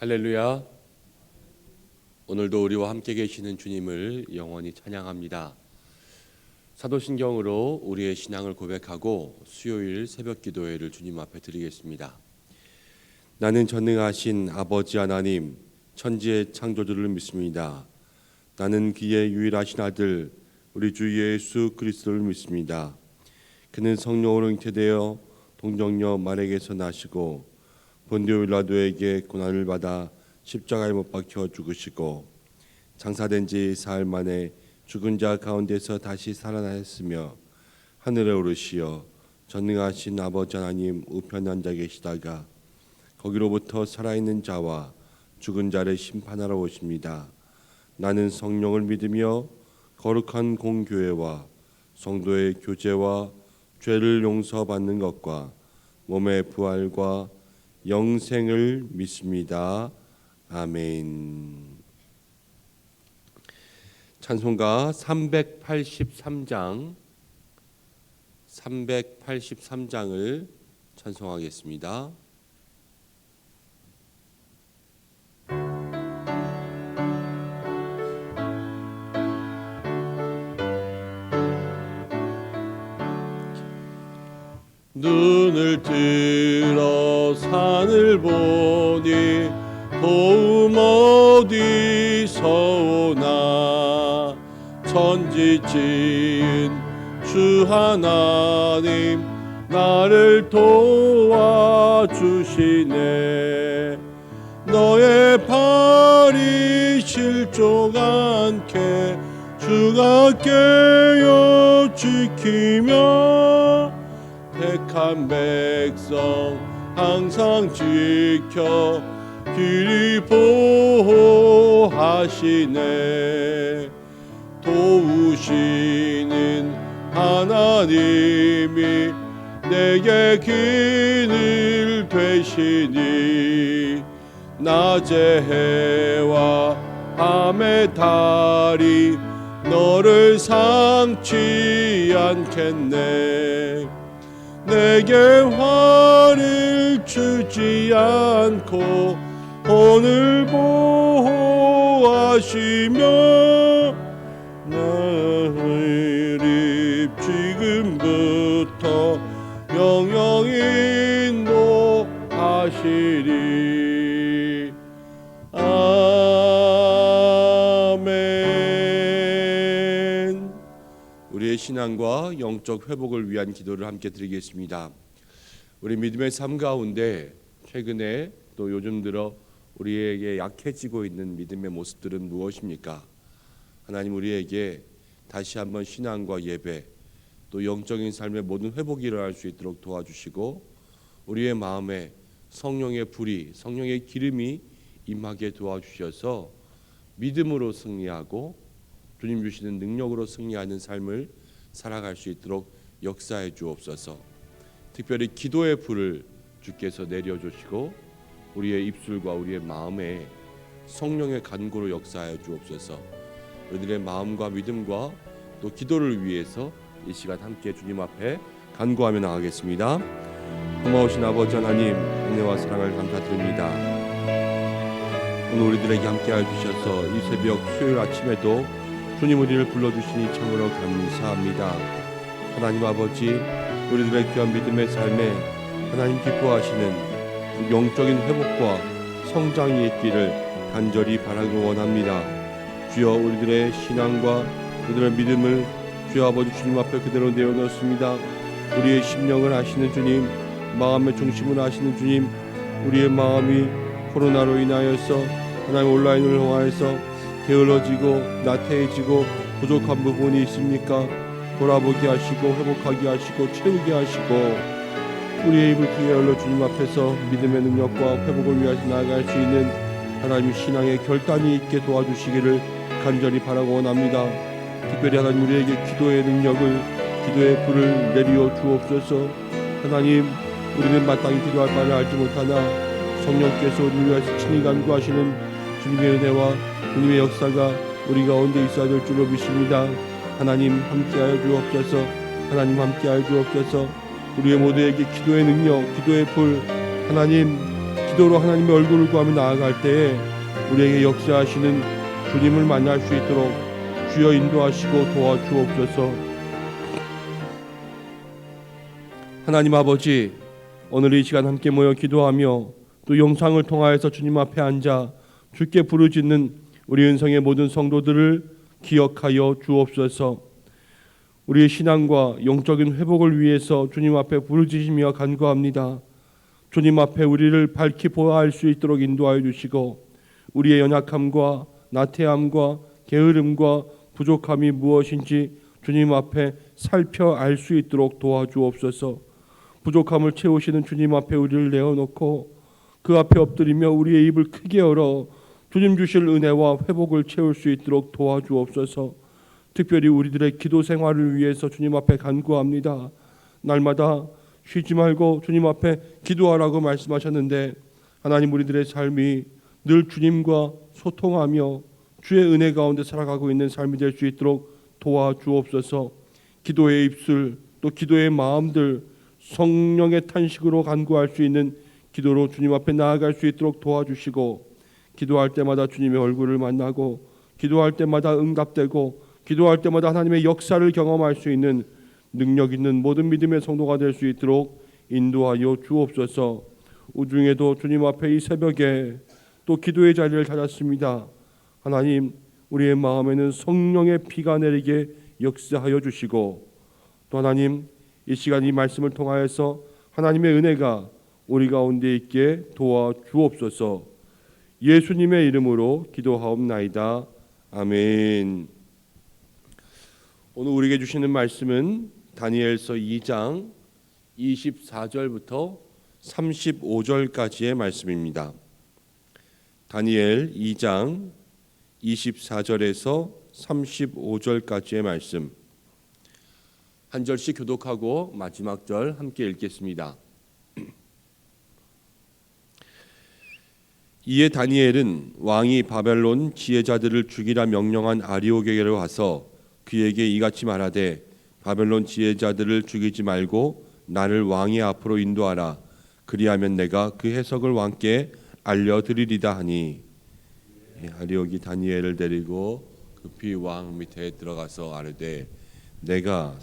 할렐루야. 오늘도 우리와 함께 계시는 주님을 영원히 찬양합니다. 사도신경으로 우리의 신앙을 고백하고 수요일 새벽 기도회를 주님 앞에 드리겠습니다. 나는 전능하신 아버지 하나님, 천지의 창조주를 믿습니다. 나는 그의 유일하신 아들 우리 주 예수 그리스도를 믿습니다. 그는 성령으로 잉태되어 동정녀 마리아에게서 나시고 본디오 빌라도에게 고난을 받아 십자가에 못 박혀 죽으시고 장사된 지 사흘 만에 죽은 자 가운데서 다시 살아나셨으며 하늘에 오르시어 전능하신 아버지 하나님 우편에 앉아 계시다가 거기로부터 살아있는 자와 죽은 자를 심판하러 오십니다. 나는 성령을 믿으며 거룩한 공교회와 성도의 교제와 죄를 용서받는 것과 몸의 부활과 영생을 믿습니다. 아멘. 찬송가 383장을 찬송하겠습니다. 눈을 들어 산을 보니 도움 어디서 오나 천지 지은 주 하나님 나를 도와주시네. 너의 발이 실족 않게 주가 깨어 지키며 택한 백성 항상 지켜 길이 보호하시네. 도우시는 하나님이 내게 길을 되시니 낮의 해와 밤의 달이 너를 상치 않겠네. 내게 화를 주지 않고 오늘 보호하시며 나를 지금부터 영영히 인도하시리. 아멘. 우리의 신앙과 영적 회복을 위한 기도를 함께 드리겠습니다. 우리 믿음의 삶 가운데 최근에 또 요즘 들어 우리에게 약해지고 있는 믿음의 모습들은 무엇입니까? 하나님 우리에게 다시 한번 신앙과 예배 또 영적인 삶의 모든 회복이 일어날 수 있도록 도와주시고 우리의 마음에 성령의 불이 성령의 기름이 임하게 도와주셔서 믿음으로 승리하고 주님 주시는 능력으로 승리하는 삶을 살아갈 수 있도록 역사해 주옵소서. 특별히 기도의 불을 주께서 내려주시고 우리의 입술과 우리의 마음에 성령의 간구로 역사하여 주옵소서. 우리들의 마음과 믿음과 또 기도를 위해서 이 시간 함께 주님 앞에 간구하며 나가겠습니다. 고마우신 아버지 하나님, 은혜와 사랑을 감사드립니다. 오늘 우리들에게 함께하여 주셔서 이 새벽 수요일 아침에도 주님 우리를 불러주시니 참으로 감사합니다. 하나님 아버지, 우리들의 귀한 믿음의 삶에 하나님 기뻐하시는 영적인 회복과 성장이 있기를 간절히 바라고 원합니다. 주여, 우리들의 신앙과 우리들의 믿음을 주여 아버지 주님 앞에 그대로 내어놓습니다. 우리의 심령을 아시는 주님, 마음의 중심을 아시는 주님, 우리의 마음이 코로나로 인하여서 하나님 온라인을 통하여서 게을러지고 나태해지고 부족한 부분이 있습니까? 돌아보게 하시고 회복하게 하시고 채우게 하시고 우리의 입을 크게 열려 주님 앞에서 믿음의 능력과 회복을 위하여 나아갈 수 있는 하나님의 신앙의 결단이 있게 도와주시기를 간절히 바라고 원합니다. 특별히 하나님 우리에게 기도의 능력을 기도의 불을 내리어 주옵소서. 하나님 우리는 마땅히 기도할 바를 알지 못하나 성령께서 우리를 위하여 친히 간구하시는 주님의 은혜와 주님의 역사가 우리 가운데 있어야 될 줄로 믿습니다. 하나님 함께하여 주옵소서. 하나님 함께하여 주옵소서. 우리의 모두에게 기도의 능력, 기도의 불, 하나님 기도로 하나님의 얼굴을 구하며 나아갈 때에 우리에게 역사하시는 주님을 만날 수 있도록 주여 인도하시고 도와주옵소서. 하나님 아버지, 오늘 이 시간 함께 모여 기도하며 또 영상을 통하여서 주님 앞에 앉아 주께 부르짖는 우리 은성의 모든 성도들을 기억하여 주옵소서. 우리의 신앙과 영적인 회복을 위해서 주님 앞에 부르짖으며 간구합니다. 주님 앞에 우리를 밝히 보아할 수 있도록 인도하여 주시고 우리의 연약함과 나태함과 게으름과 부족함이 무엇인지 주님 앞에 살펴 알 수 있도록 도와주옵소서. 부족함을 채우시는 주님 앞에 우리를 내어놓고 그 앞에 엎드리며 우리의 입을 크게 열어 주님 주실 은혜와 회복을 채울 수 있도록 도와주옵소서. 특별히 우리들의 기도 생활을 위해서 주님 앞에 간구합니다. 날마다 쉬지 말고 주님 앞에 기도하라고 말씀하셨는데 하나님, 우리들의 삶이 늘 주님과 소통하며 주의 은혜 가운데 살아가고 있는 삶이 될 수 있도록 도와주옵소서. 기도의 입술 또 기도의 마음들 성령의 탄식으로 간구할 수 있는 기도로 주님 앞에 나아갈 수 있도록 도와주시고 기도할 때마다 주님의 얼굴을 만나고 기도할 때마다 응답되고 기도할 때마다 하나님의 역사를 경험할 수 있는 능력 있는 모든 믿음의 성도가 될 수 있도록 인도하여 주옵소서. 우중에도 주님 앞에 이 새벽에 또 기도의 자리를 찾았습니다. 하나님, 우리의 마음에는 성령의 피가 내리게 역사하여 주시고 또 하나님, 이 시간 이 말씀을 통하여서 하나님의 은혜가 우리 가운데 있게 도와주옵소서. 예수님의 이름으로 기도하옵나이다. 아멘. 오늘 우리에게 주시는 말씀은 다니엘서 2장 24절부터 35절까지의 말씀입니다. 다니엘 2장 24절에서 35절까지의 말씀 한 절씩 교독하고 마지막 절 함께 읽겠습니다. 이에 다니엘은 왕이 바벨론 지혜자들을 죽이라 명령한 아리오게로 와서 그에게 이같이 말하되 바벨론 지혜자들을 죽이지 말고 나를 왕의 앞으로 인도하라. 그리하면 내가 그 해석을 왕께 알려드리리다 하니, 아리오기 다니엘을 데리고 급히 왕 밑에 들어가서 아뢰되 내가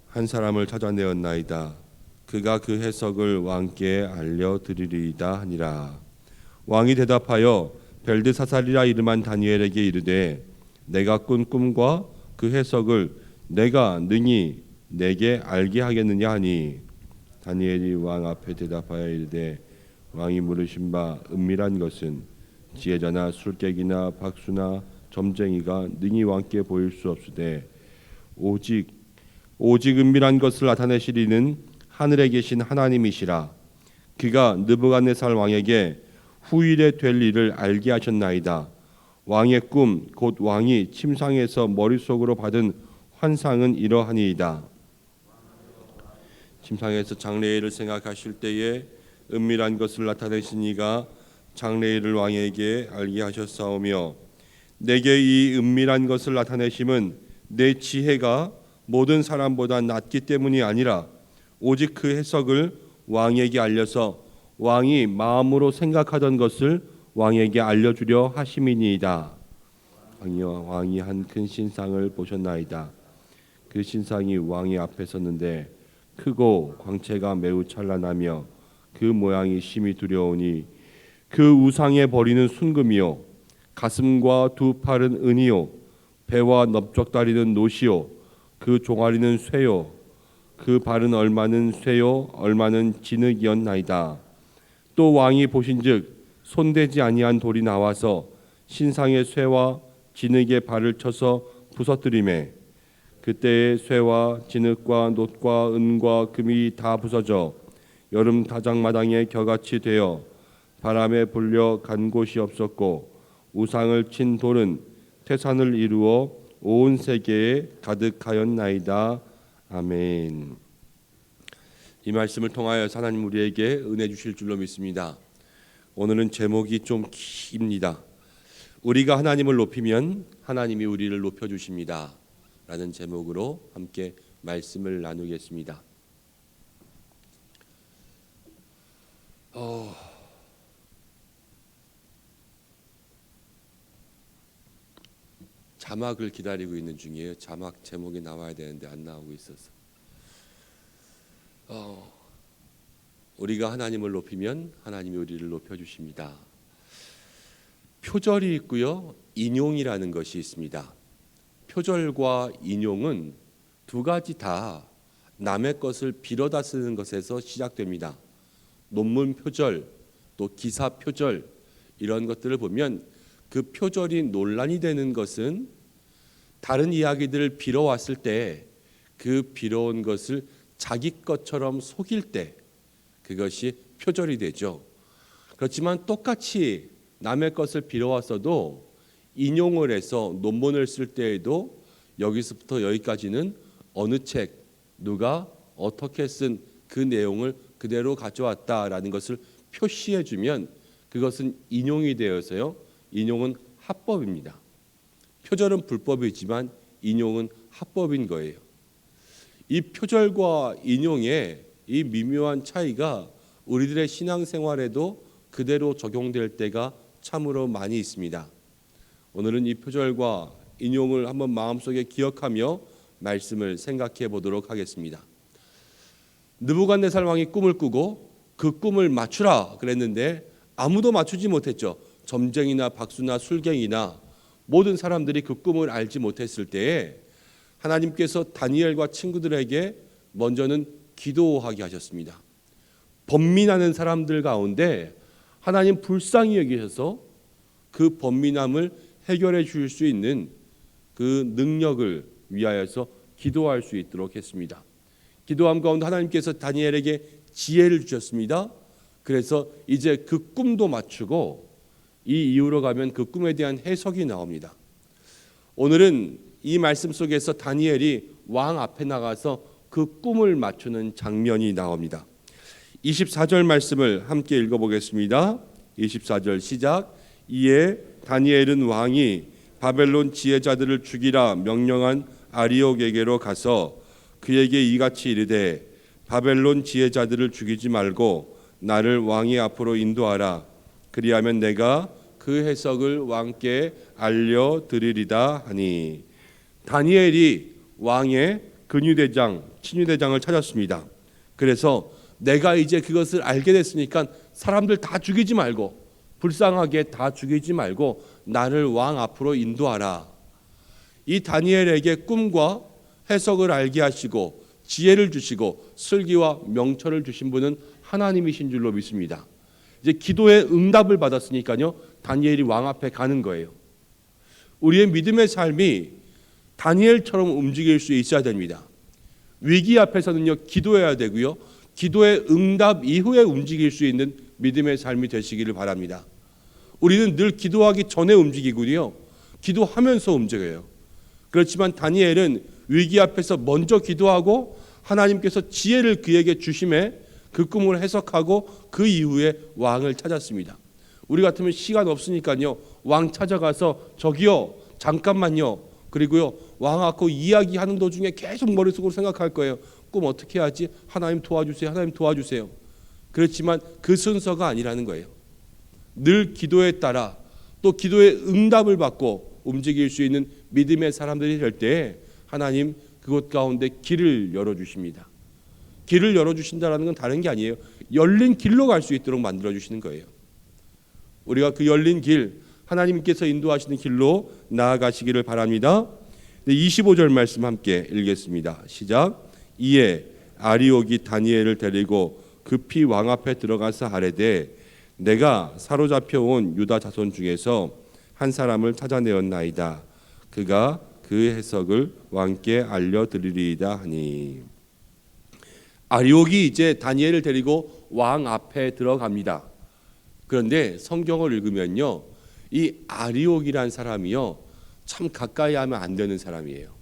한 사람을 찾아내었나이다. 그가 그 해석을 왕께 알려드리리이다 하니라. 왕이 대답하여 벨드사살이라 이름한 다니엘에게 이르되 내가 꾼 꿈과 그 해석을 내가 능히 내게 알게 하겠느냐 하니, 다니엘이 왕 앞에 대답하여 이르되 왕이 물으신 바 은밀한 것은 지혜자나 술객이나 박수나 점쟁이가 능히 왕께 보일 수 없으되 오직 은밀한 것을 나타내시리는 하늘에 계신 하나님이시라. 그가 느부갓네살 왕에게 후일에 될 일을 알게 하셨나이다. 왕의 꿈 곧 왕이 침상에서 머릿속으로 받은 환상은 이러하니이다. 침상에서 장래일을 생각하실 때에 은밀한 것을 나타내신 이가 장래일을 왕에게 알게 하셨사오며 내게 이 은밀한 것을 나타내심은 내 지혜가 모든 사람보다 낫기 때문이 아니라 오직 그 해석을 왕에게 알려서 왕이 마음으로 생각하던 것을 왕에게 알려주려 하심이니이다. 왕이 한 큰 신상을 보셨나이다. 그 신상이 왕의 앞에 섰는데 크고 광채가 매우 찬란하며 그 모양이 심히 두려우니 그 우상에 버리는 순금이요 가슴과 두 팔은 은이요 배와 넓적다리는 노시요 그 종아리는 쇠요 그 발은 얼마는 쇠요 얼마는 진흙이었나이다. 또 왕이 보신즉 손대지 아니한 돌이 나와서 신상의 쇠와 진흙의 발을 쳐서 부서뜨리매 그때의 쇠와 진흙과 놋과 은과 금이 다 부서져 여름 다장마당에 겨같이 되어 바람에 불려 간 곳이 없었고 우상을 친 돌은 태산을 이루어 온 세계에 가득하였나이다. 아멘. 이 말씀을 통하여 하나님 우리에게 은혜 주실 줄로 믿습니다. 오늘은 제목이 좀 깁니다. 우리가 하나님을 높이면 하나님이 우리를 높여주십니다 라는 제목으로 함께 말씀을 나누겠습니다. 자막을 기다리고 있는 중이에요. 자막 제목이 나와야 되는데 안 나오고 있어서. 우리가 하나님을 높이면 하나님이 우리를 높여주십니다. 표절이 있고요, 인용이라는 것이 있습니다. 표절과 인용은 두 가지 다 남의 것을 빌어다 쓰는 것에서 시작됩니다. 논문 표절, 또 기사 표절, 이런 것들을 보면 그 표절이 논란이 되는 것은 다른 이야기들을 빌어왔을 때 그 빌어온 것을 자기 것처럼 속일 때 그것이 표절이 되죠. 그렇지만 똑같이 남의 것을 빌어왔어도 인용을 해서 논문을 쓸 때에도 여기서부터 여기까지는 어느 책, 누가 어떻게 쓴 그 내용을 그대로 가져왔다라는 것을 표시해 주면 그것은 인용이 되어서요, 인용은 합법입니다. 표절은 불법이지만 인용은 합법인 거예요. 이 표절과 인용의 이 미묘한 차이가 우리들의 신앙생활에도 그대로 적용될 때가 참으로 많이 있습니다. 오늘은 이 표절과 인용을 한번 마음속에 기억하며 말씀을 생각해 보도록 하겠습니다. 느부갓네살 왕이 꿈을 꾸고 그 꿈을 맞추라 그랬는데 아무도 맞추지 못했죠. 점쟁이나 박수나 술갱이나 모든 사람들이 그 꿈을 알지 못했을 때에 하나님께서 다니엘과 친구들에게 먼저는 기도하게 하셨습니다. 번민하는 사람들 가운데 하나님 불쌍히 여기셔서 그 번민함을 해결해 줄 수 있는 그 능력을 위하여서 기도할 수 있도록 했습니다. 기도함 가운데 하나님께서 다니엘에게 지혜를 주셨습니다. 그래서 이제 그 꿈도 맞추고 이 이후로 가면 그 꿈에 대한 해석이 나옵니다. 오늘은 이 말씀 속에서 다니엘이 왕 앞에 나가서 그 꿈을 맞추는 장면이 나옵니다. 24절 말씀을 함께 읽어보겠습니다. 24절 시작. 이에 다니엘은 왕이 바벨론 지혜자들을 죽이라 명령한 아리옥에게로 가서 그에게 이같이 이르되 바벨론 지혜자들을 죽이지 말고 나를 왕의 앞으로 인도하라. 그리하면 내가 그 해석을 왕께 알려드리리다 하니. 다니엘이 왕의 근위대장, 친위대장을 찾았습니다. 그래서 내가 이제 그것을 알게 됐으니까 사람들 다 죽이지 말고, 불쌍하게 다 죽이지 말고 나를 왕 앞으로 인도하라. 이 다니엘에게 꿈과 해석을 알게 하시고 지혜를 주시고 슬기와 명철을 주신 분은 하나님이신 줄로 믿습니다. 이제 기도의 응답을 받았으니까요, 다니엘이 왕 앞에 가는 거예요. 우리의 믿음의 삶이 다니엘처럼 움직일 수 있어야 됩니다. 위기 앞에서는요, 기도해야 되고요, 기도의 응답 이후에 움직일 수 있는 믿음의 삶이 되시기를 바랍니다. 우리는 늘 기도하기 전에 움직이고요, 기도하면서 움직여요. 그렇지만 다니엘은 위기 앞에서 먼저 기도하고 하나님께서 지혜를 그에게 주심에 그 꿈을 해석하고 그 이후에 왕을 찾았습니다. 우리 같으면 시간 없으니까요, 왕 찾아가서 저기요 잠깐만요, 그리고요 왕 앞고 이야기하는 도중에 계속 머릿속으로 생각할 거예요. 꿈 어떻게 하지? 하나님 도와주세요, 하나님 도와주세요. 그렇지만 그 순서가 아니라는 거예요. 늘 기도에 따라 또 기도의 응답을 받고 움직일 수 있는 믿음의 사람들이 될 때 하나님 그곳 가운데 길을 열어주십니다. 길을 열어주신다는 건 다른 게 아니에요. 열린 길로 갈 수 있도록 만들어주시는 거예요. 우리가 그 열린 길, 하나님께서 인도하시는 길로 나아가시기를 바랍니다. 25절 말씀 함께 읽겠습니다. 시작. 이에 아리옥이 다니엘을 데리고 급히 왕 앞에 들어가서 아뢰되 내가 사로잡혀 온 유다 자손 중에서 한 사람을 찾아내었나이다. 그가 그 해석을 왕께 알려드리리이다 하니. 아리옥이 이제 다니엘을 데리고 왕 앞에 들어갑니다. 그런데 성경을 읽으면요, 이 아리옥이란 사람이요 참 가까이 하면 안 되는 사람이에요.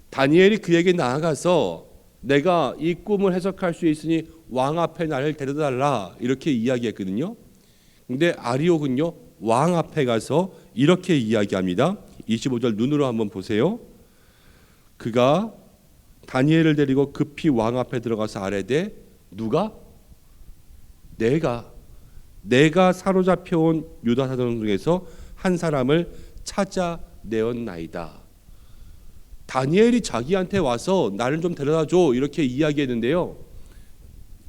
다니엘이 그에게 나아가서 내가 이 꿈을 해석할 수 있으니 왕 앞에 나를 데려달라 이렇게 이야기했거든요. 근데 아리옥은요 왕 앞에 가서 이렇게 이야기합니다. 25절 눈으로 한번 보세요. 그가 다니엘을 데리고 급히 왕 앞에 들어가서 아뢰되 누가? 내가 사로잡혀온 유다 사람 중에서 한 사람을 찾아내었나이다. 다니엘이 자기한테 와서 나를 좀 데려다줘 이렇게 이야기했는데요,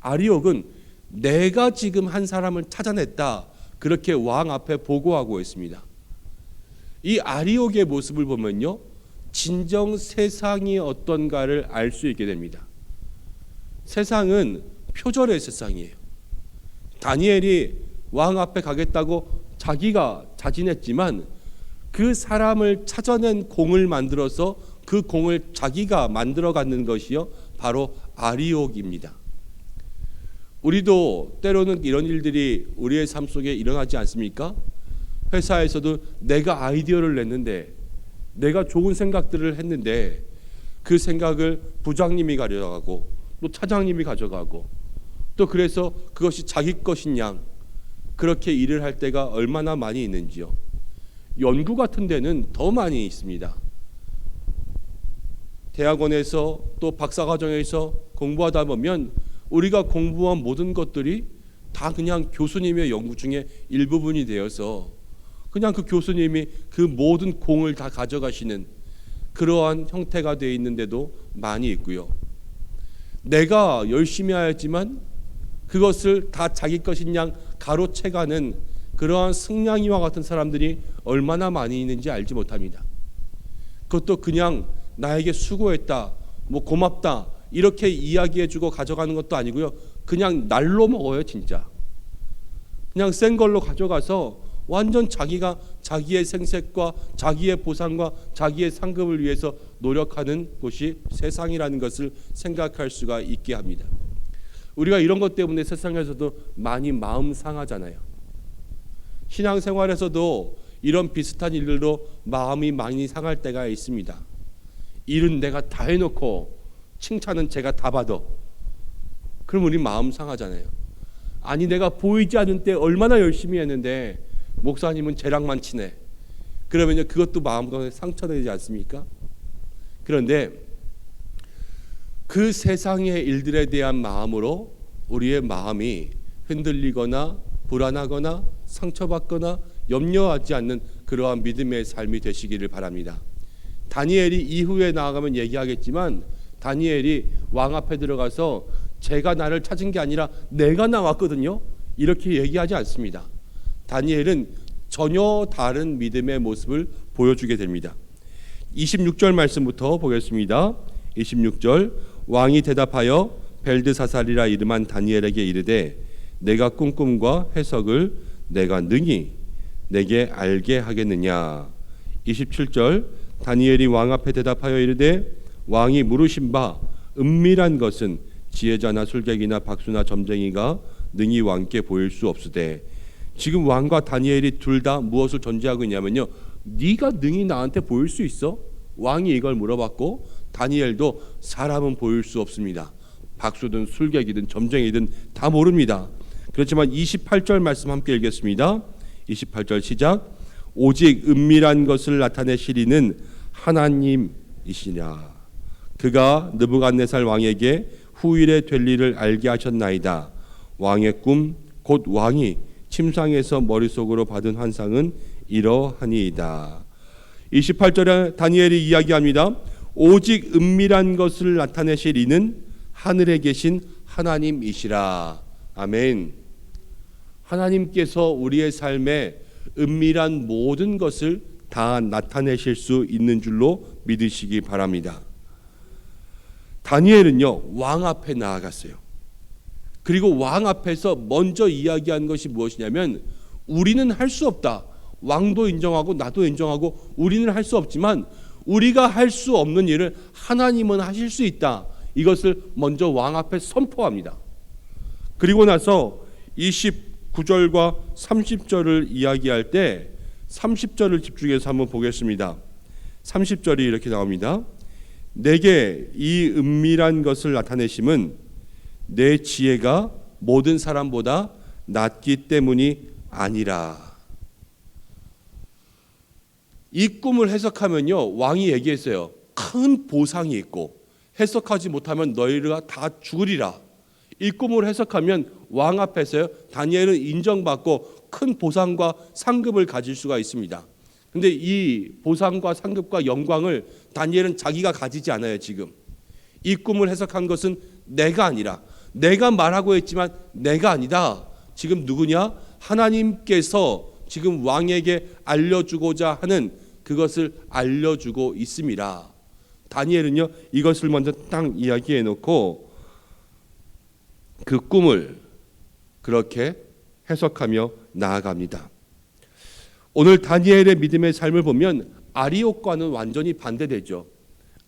아리옥은 내가 지금 한 사람을 찾아냈다 그렇게 왕 앞에 보고하고 있습니다. 이 아리옥의 모습을 보면요, 진정 세상이 어떤가를 알 수 있게 됩니다. 세상은 표절의 세상이에요. 다니엘이 왕 앞에 가겠다고 자기가 자진했지만 그 사람을 찾아낸 공을 만들어서 그 공을 자기가 만들어 갖는 것이요, 바로 아리옥입니다. 우리도 때로는 이런 일들이 우리의 삶 속에 일어나지 않습니까? 회사에서도 내가 아이디어를 냈는데, 내가 좋은 생각들을 했는데 그 생각을 부장님이 가져가고 또 차장님이 가져가고 또 그래서 그것이 자기 것인 양 그렇게 일을 할 때가 얼마나 많이 있는지요. 연구 같은 데는 더 많이 있습니다. 대학원에서 또 박사과정에서 공부하다 보면 우리가 공부한 모든 것들이 다 그냥 교수님의 연구 중에 일부분이 되어서 그냥 그 교수님이 그 모든 공을 다 가져가시는 그러한 형태가 되어 있는데도 많이 있고요. 내가 열심히 하였지만 그것을 다 자기 것인 양 가로채가는 그러한 승냥이와 같은 사람들이 얼마나 많이 있는지 알지 못합니다. 그것도 그냥 나에게 수고했다, 뭐 고맙다 이렇게 이야기해주고 가져가는 것도 아니고요, 그냥 날로 먹어요. 진짜 그냥 센 걸로 가져가서 완전 자기가 자기의 생색과 자기의 보상과 자기의 상급을 위해서 노력하는 곳이 세상이라는 것을 생각할 수가 있게 합니다. 우리가 이런 것 때문에 세상에서도 많이 마음 상하잖아요. 신앙생활에서도 이런 비슷한 일들로 마음이 많이 상할 때가 있습니다. 일은 내가 다 해놓고 칭찬은 제가 다 받아. 그럼 우리 마음 상하잖아요. 아니 내가 보이지 않는 때 얼마나 열심히 했는데 목사님은 쟤랑만 친해. 그러면 그것도 마음에 상처되지 않습니까? 그런데 그 세상의 일들에 대한 마음으로 우리의 마음이 흔들리거나 불안하거나 상처받거나 염려하지 않는 그러한 믿음의 삶이 되시기를 바랍니다. 다니엘이 이후에 나아가면 얘기하겠지만 다니엘이 왕 앞에 들어가서 제가 나를 찾은 게 아니라 내가 나왔거든요 이렇게 얘기하지 않습니다. 다니엘은 전혀 다른 믿음의 모습을 보여주게 됩니다. 26절 말씀부터 보겠습니다. 26절 왕이 대답하여 벨드사살이라 이름한 다니엘에게 이르되 내가 꿈과 해석을 내가 능히 내게 알게 하겠느냐. 27절 다니엘이 왕 앞에 대답하여 이르되 왕이 물으신 바 은밀한 것은 지혜자나 술객이나 박수나 점쟁이가 능히 왕께 보일 수 없으되. 지금 왕과 다니엘이 둘 다 무엇을 전제하고 있냐면요, 네가 능히 나한테 보일 수 있어? 왕이 이걸 물어봤고 다니엘도 사람은 보일 수 없습니다. 박수든 술객이든 점쟁이든 다 모릅니다. 그렇지만 28절 말씀 함께 읽겠습니다. 28절 시작. 오직 은밀한 것을 나타내시리는 하나님이시냐. 그가 느부갓네살 왕에게 후일에 될 일을 알게 하셨나이다. 왕의 꿈 곧 왕이 침상에서 머릿속으로 받은 환상은 이러하니이다. 28절에 다니엘이 이야기합니다. 오직 은밀한 것을 나타내실 이는 하늘에 계신 하나님이시라. 아멘. 하나님께서 우리의 삶에 은밀한 모든 것을 다 나타내실 수 있는 줄로 믿으시기 바랍니다. 다니엘은요 왕 앞에 나아갔어요. 그리고 왕 앞에서 먼저 이야기한 것이 무엇이냐면 우리는 할 수 없다. 왕도 인정하고 나도 인정하고 우리는 할 수 없지만 우리가 할 수 없는 일을 하나님은 하실 수 있다. 이것을 먼저 왕 앞에 선포합니다. 그리고 나서 29절과 30절을 이야기할 때 30절을 집중해서 한번 보겠습니다. 30절이 이렇게 나옵니다. 내게 이 은밀한 것을 나타내심은 내 지혜가 모든 사람보다 낫기 때문이 아니라. 이 꿈을 해석하면요 왕이 얘기했어요. 큰 보상이 있고 해석하지 못하면 너희가 다 죽으리라. 이 꿈을 해석하면 왕 앞에서요 다니엘은 인정받고 큰 보상과 상급을 가질 수가 있습니다. 근데 이 보상과 상급과 영광을 다니엘은 자기가 가지지 않아요. 지금 이 꿈을 해석한 것은 내가 아니라, 내가 말하고 했지만 내가 아니다. 지금 누구냐? 하나님께서 지금 왕에게 알려주고자 하는 그것을 알려주고 있습니다. 다니엘은요 이것을 먼저 딱 이야기해 놓고 그 꿈을 그렇게 해석하며 나아갑니다. 오늘 다니엘의 믿음의 삶을 보면 아리옥과는 완전히 반대되죠.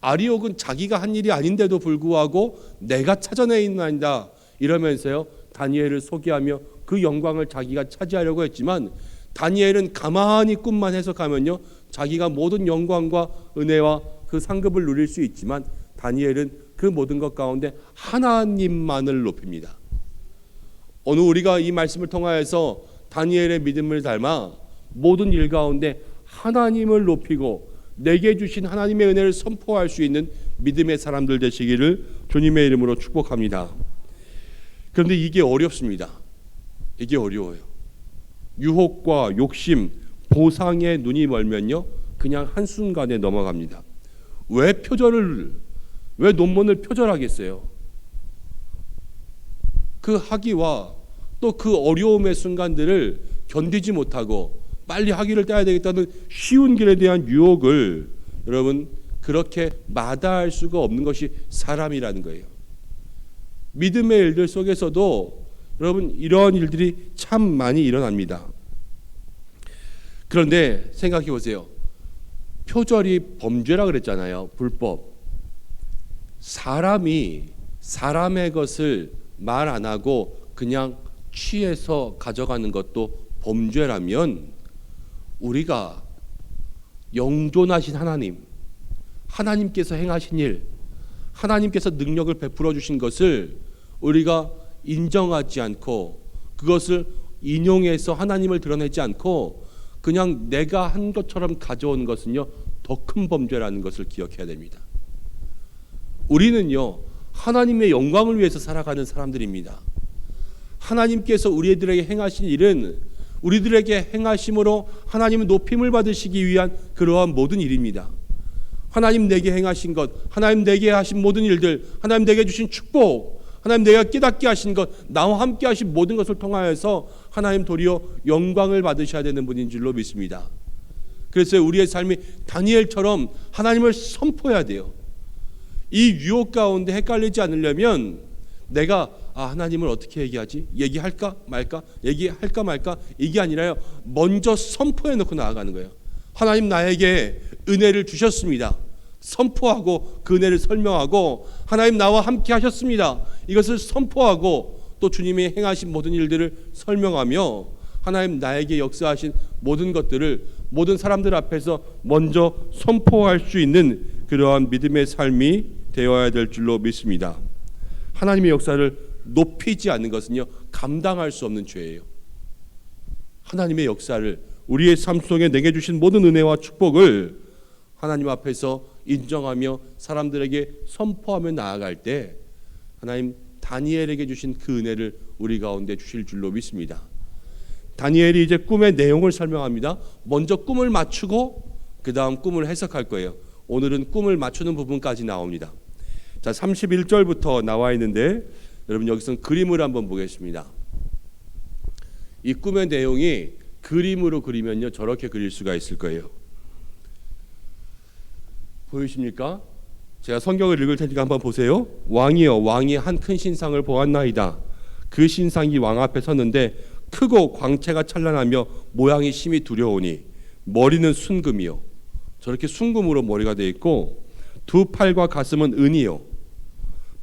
아리옥은 자기가 한 일이 아닌데도 불구하고 내가 찾아내인다 이러면서요 다니엘을 소개하며 그 영광을 자기가 차지하려고 했지만, 다니엘은 가만히 꿈만 해석하면요 자기가 모든 영광과 은혜와 그 상급을 누릴 수 있지만, 다니엘은 그 모든 것 가운데 하나님만을 높입니다. 오늘 우리가 이 말씀을 통하여서 다니엘의 믿음을 닮아 모든 일 가운데 하나님을 높이고 내게 주신 하나님의 은혜를 선포할 수 있는 믿음의 사람들 되시기를 주님의 이름으로 축복합니다. 그런데 이게 어렵습니다. 이게 어려워요. 유혹과 욕심, 보상에 눈이 멀면요 그냥 한순간에 넘어갑니다. 왜 논문을 표절하겠어요? 그 학위와 또 그 어려움의 순간들을 견디지 못하고 빨리 학위를 따야 되겠다는 쉬운 길에 대한 유혹을 여러분 그렇게 마다할 수가 없는 것이 사람이라는 거예요. 믿음의 일들 속에서도 여러분 이러한 일들이 참 많이 일어납니다. 그런데 생각해 보세요. 표절이 범죄라 그랬잖아요. 불법. 사람이 사람의 것을 말 안 하고 그냥 취해서 가져가는 것도 범죄라면, 우리가 영존하신 하나님께서 행하신 일, 하나님께서 능력을 베풀어 주신 것을 우리가 인정하지 않고 그것을 인용해서 하나님을 드러내지 않고 그냥 내가 한 것처럼 가져온 것은요 더 큰 범죄라는 것을 기억해야 됩니다. 우리는요 하나님의 영광을 위해서 살아가는 사람들입니다. 하나님께서 우리들에게 행하신 일은 우리들에게 행하심으로 하나님의 높임을 받으시기 위한 그러한 모든 일입니다. 하나님 내게 행하신 것, 하나님 내게 하신 모든 일들, 하나님 내게 주신 축복, 하나님 내가 깨닫게 하신 것, 나와 함께 하신 모든 것을 통하여서 하나님 도리어 영광을 받으셔야 되는 분인 줄로 믿습니다. 그래서 우리의 삶이 다니엘처럼 하나님을 선포해야 돼요. 이 유혹 가운데 헷갈리지 않으려면 내가 하나님을 어떻게 얘기하지? 얘기할까 말까? 얘기할까 말까? 이게 아니라요 먼저 선포해 놓고 나아가는 거예요. 하나님 나에게 은혜를 주셨습니다. 선포하고 그 은혜를 설명하고, 하나님 나와 함께 하셨습니다. 이것을 선포하고 또 주님이 행하신 모든 일들을 설명하며 하나님 나에게 역사하신 모든 것들을 모든 사람들 앞에서 먼저 선포할 수 있는 그러한 믿음의 삶이 되어야 될 줄로 믿습니다. 하나님의 역사를 높이지 않는 것은요 감당할 수 없는 죄예요. 하나님의 역사를, 우리의 삶 속에 내게 주신 모든 은혜와 축복을 하나님 앞에서 인정하며 사람들에게 선포하며 나아갈 때 하나님 다니엘에게 주신 그 은혜를 우리 가운데 주실 줄로 믿습니다. 다니엘이 이제 꿈의 내용을 설명합니다. 먼저 꿈을 맞추고 그 다음 꿈을 해석할 거예요. 오늘은 꿈을 맞추는 부분까지 나옵니다. 자, 31절부터 나와 있는데 여러분 여기서는 그림을 한번 보겠습니다. 이 꿈의 내용이 그림으로 그리면요 저렇게 그릴 수가 있을 거예요. 보이십니까? 제가 성경을 읽을 테니까 한번 보세요. 왕이여, 왕이 한 큰 신상을 보았나이다. 그 신상이 왕 앞에 섰는데 크고 광채가 찬란하며 모양이 심히 두려우니 머리는 순금이요. 저렇게 순금으로 머리가 되어 있고 두 팔과 가슴은 은이요.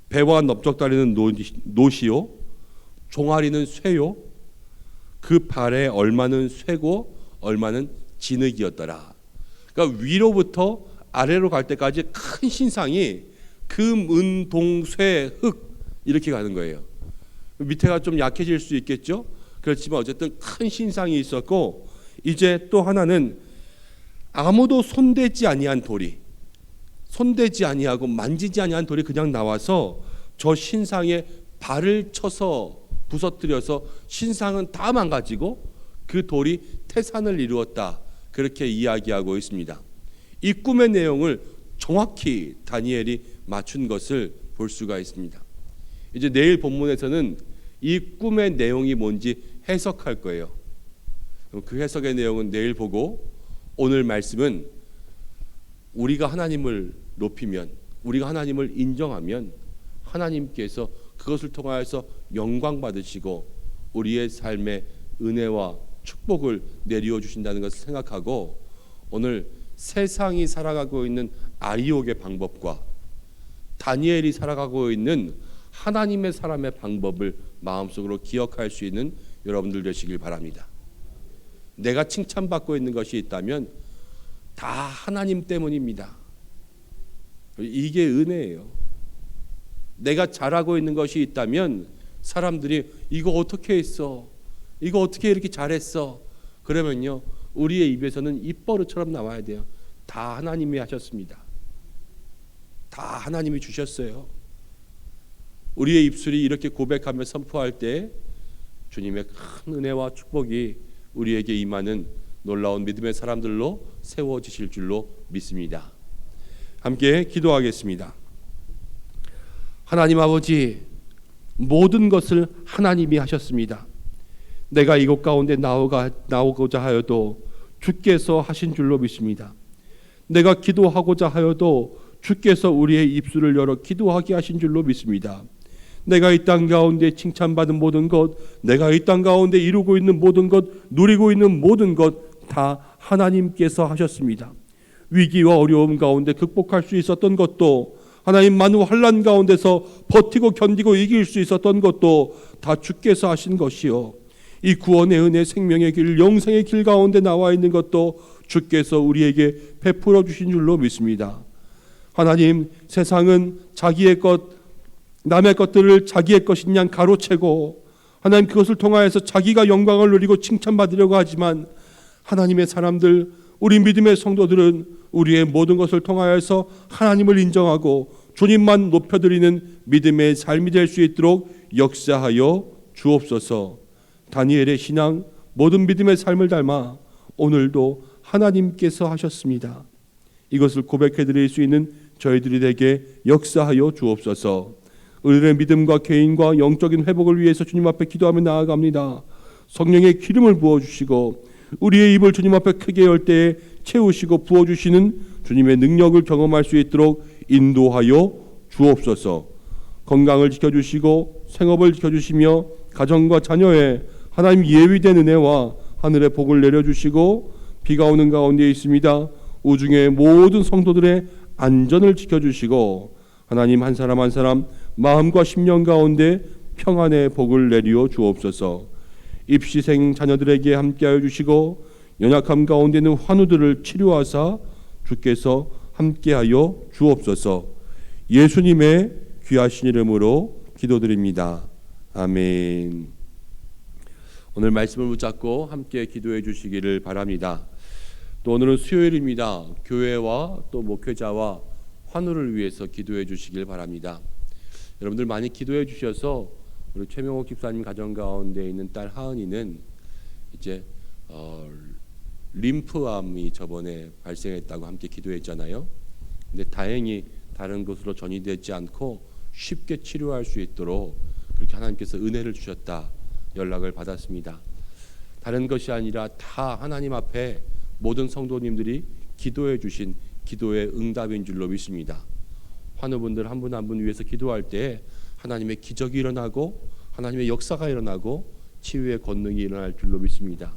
배와 넓적다리는 노시요. 종아리는 쇠요. 그 발에 얼마는 쇠고 얼마는 진흙이었더라. 그러니까 위로부터 아래로 갈 때까지 큰 신상이 금, 은, 동, 쇠, 흙 이렇게 가는 거예요. 밑에가 좀 약해질 수 있겠죠. 그렇지만 어쨌든 큰 신상이 있었고, 이제 또 하나는 아무도 손대지 아니한 돌이, 손대지 아니하고 만지지 아니한 돌이 그냥 나와서 저 신상에 발을 쳐서 부서뜨려서 신상은 다 망가지고 그 돌이 태산을 이루었다. 그렇게 이야기하고 있습니다. 이 꿈의 내용을 정확히 다니엘이 맞춘 것을 볼 수가 있습니다. 이제 내일 본문에서는 이 꿈의 내용이 뭔지 해석할 거예요. 그 해석의 내용은 내일 보고, 오늘 말씀은 우리가 하나님을 높이면, 우리가 하나님을 인정하면 하나님께서 그것을 통하여서 영광 받으시고 우리의 삶에 은혜와 축복을 내리워 주신다는 것을 생각하고, 오늘 세상이 살아가고 있는 아리옥의 방법과 다니엘이 살아가고 있는 하나님의 사람의 방법을 마음속으로 기억할 수 있는 여러분들 되시길 바랍니다. 내가 칭찬받고 있는 것이 있다면 다 하나님 때문입니다. 이게 은혜예요. 내가 잘하고 있는 것이 있다면 사람들이 이거 어떻게 했어? 이거 어떻게 이렇게 잘했어? 그러면요, 우리의 입에서는 입버릇처럼 나와야 돼요. 다 하나님이 하셨습니다. 다 하나님이 주셨어요. 우리의 입술이 이렇게 고백하며 선포할 때 주님의 큰 은혜와 축복이 우리에게 임하는 놀라운 믿음의 사람들로 세워지실 줄로 믿습니다. 함께 기도하겠습니다. 하나님 아버지, 모든 것을 하나님이 하셨습니다. 내가 이곳 가운데 나오고자 하여도 주께서 하신 줄로 믿습니다. 내가 기도하고자 하여도 주께서 우리의 입술을 열어 기도하게 하신 줄로 믿습니다. 내가 이 땅 가운데 칭찬받은 모든 것, 내가 이 땅 가운데 이루고 있는 모든 것, 누리고 있는 모든 것 다 하나님께서 하셨습니다. 위기와 어려움 가운데 극복할 수 있었던 것도, 하나님 많은 환난 가운데서 버티고 견디고 이길 수 있었던 것도 다 주께서 하신 것이요, 이 구원의 은혜, 생명의 길, 영생의 길 가운데 나와 있는 것도 주께서 우리에게 베풀어 주신 줄로 믿습니다. 하나님, 세상은 자기의 것, 남의 것들을 자기의 것인 양 가로채고 하나님 그것을 통하여서 자기가 영광을 누리고 칭찬받으려고 하지만, 하나님의 사람들, 우리 믿음의 성도들은 우리의 모든 것을 통하여서 하나님을 인정하고 주님만 높여드리는 믿음의 삶이 될 수 있도록 역사하여 주옵소서. 다니엘의 신앙, 모든 믿음의 삶을 닮아 오늘도 하나님께서 하셨습니다. 이것을 고백해드릴 수 있는 저희들이 되게 역사하여 주옵소서. 우리의 믿음과 개인과 영적인 회복을 위해서 주님 앞에 기도하며 나아갑니다. 성령의 기름을 부어주시고 우리의 입을 주님 앞에 크게 열 때에 채우시고 부어주시는 주님의 능력을 경험할 수 있도록 인도하여 주옵소서. 건강을 지켜주시고 생업을 지켜주시며 가정과 자녀의 하나님 예비된 은혜와 하늘의 복을 내려주시고, 비가 오는 가운데 있습니다. 우중의 모든 성도들의 안전을 지켜주시고 하나님 한 사람 한 사람 마음과 심령 가운데 평안의 복을 내리어 주옵소서. 입시생 자녀들에게 함께하여 주시고 연약함 가운데 있는 환우들을 치료하사 주께서 함께하여 주옵소서. 예수님의 귀하신 이름으로 기도드립니다. 아멘. 오늘 말씀을 붙잡고 함께 기도해 주시기를 바랍니다. 또 오늘은 수요일입니다. 교회와 또 목회자와 환우를 위해서 기도해 주시길 바랍니다. 여러분들 많이 기도해 주셔서 우리 최명옥 집사님 가정 가운데 있는 딸 하은이는 이제 림프암이 저번에 발생했다고 함께 기도했잖아요. 근데 다행히 다른 곳으로 전이되지 않고 쉽게 치료할 수 있도록 그렇게 하나님께서 은혜를 주셨다 연락을 받았습니다. 다른 것이 아니라 다 하나님 앞에 모든 성도님들이 기도해 주신 기도의 응답인 줄로 믿습니다. 환우분들 한 분 한 분 위해서 기도할 때 하나님의 기적이 일어나고 하나님의 역사가 일어나고 치유의 권능이 일어날 줄로 믿습니다.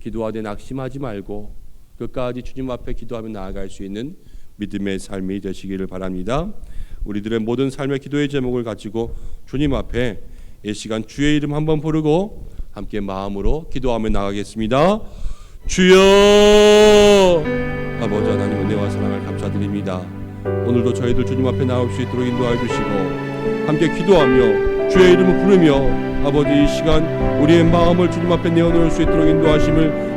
기도하되 낙심하지 말고 끝까지 주님 앞에 기도하며 나아갈 수 있는 믿음의 삶이 되시기를 바랍니다. 우리들의 모든 삶의 기도의 제목을 가지고 주님 앞에 이 시간 주의 이름 한번 부르고 함께 마음으로 기도하며 나가겠습니다. 주여! 아버지 하나님 은혜와 사랑을 감사드립니다. 오늘도 저희들 주님 앞에 나올 수 있도록 인도하여 주시고 함께 기도하며 주의 이름을 부르며 아버지 이 시간 우리의 마음을 주님 앞에 내어놓을 수 있도록 인도하심을